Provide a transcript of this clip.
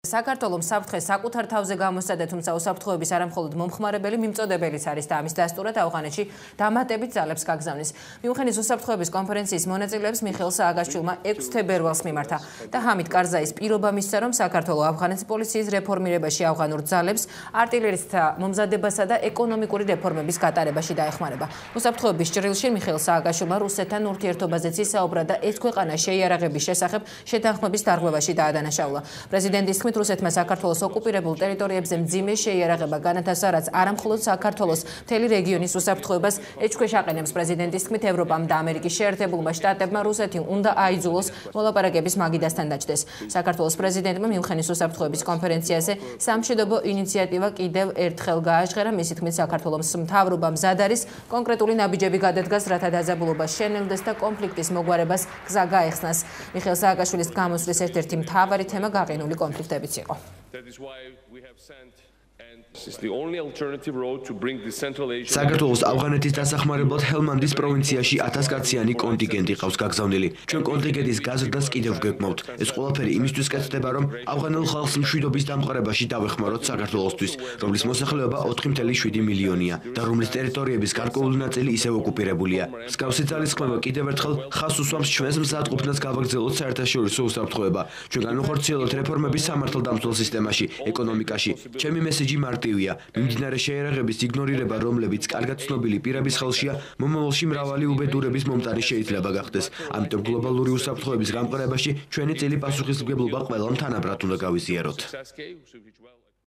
საქართველოს საფრთხე საკუთარ თავზე გამოსცადა, თუმცა უსაფრთხოების არამხოლოდ მომხმარებელი მიმწოდებელიც არის და ამის დასტურად ავღანეთში დამატებით ძალებს გაგზავნის. მიუხედავად უსაფრთხოების კონფერენციის მონაწილეებს მიხეილ სააკაშვილმა 6 თებერვალს მიმართა და ჰამიდ კარზაის პირობა მისცა, რომ საქართველოს ავღანეთის პოლიციის რეფორმირებაში ავღანურ ძალებს არტილერიის მომზადებასა და ეკონომიკური რეფორმების გატარებაში დაეხმარება. უსაფრთხოების ჭრილში მიხეილ სააკაშვილმა რუსეთთან ურთიერთობაზეც ისაუბრა და ეს ქვეყანა შეიარაღების შესახებ შეთანხმების დარღვევაში დაადანაშაულა. პრეზიდენტის რუსეთმა საქართველოს ოკუპირებულ ტერიტორიებზე მძიმე შეიარაღება განათავსა, რაც არამხოლოდ საქართველოს მთელი რეგიონის უსაფრთხოებას ეჭვქვეშ აყენებს. პრეზიდენტის თქმით, ევროპამ და ამერიკის შეერთებულმა შტატებმა რუსეთი უნდა აიძულოს მოლაპარაკების მაგიდასთან დაჯდეს. საქართველოს პრეზიდენტმა მიუნხენის უსაფრთხოების კონფერენციაზე სამშვიდობო ინიციატივა კიდევ ერთხელ გააჟღერა. მისი თქმით, საქართველოს მთავრობა მზად არის კონკრეტული ნაბიჯები გადადგას, რათა დაძაბულობა შენელდეს და კონფლიქტის მოგვარებას გზა გაეხსნას. მიხეილ სააკაშვილის გამოსვლის ერთ-ერთი მთავარი თემა გაყინული კონფლიქტები. საქართველოს ავღანეთის დასახმარებლად ჰელმანდის პროვინციაში 1000 კაციანი კონტინგენტი ყავს გაგზავნილი. ჩვენ კონტინგენტის გაზრდას კიდევ გეკმავთ. ეს ყველაფერი იმისთვის კეთდება, რომ ავღანელ ხალხს მშვიდობის დამყარებაში დავეხმაროთ საქართველოსთვის, რომლის მოსახლეობა 4,7 მილიონია და რომლის ტერიტორიების გარკვეული ნაწილი ისევ ოკუპირებულია. მსგავსი ძალისხმევა კიდევ ერთხელ ხაზს უსვამს ჩვენს მზადყოფნას გავაგრძელოთ საერთაშორისო უსაფრთხოება. ჩვენ განვახორციელოთ რეფორმების სამართალდამცველ სისტემაში, ეკონომიკაში. ჩემი მესიჯი მარტივია. მიმდინარე შეიარაღების იგნორირება, რომლებიც კარგად ცნობილი პირების ხელშია, მომავალში მრავალი უბედურების მომტანი შეიძლება გახდეს. ამიტომ გლობალური უსაფრთხოების გამყარებაში ჩვენი წილი პასუხისმგებლობა ყველამ თანაბრად უნდა გავიზიაროთ.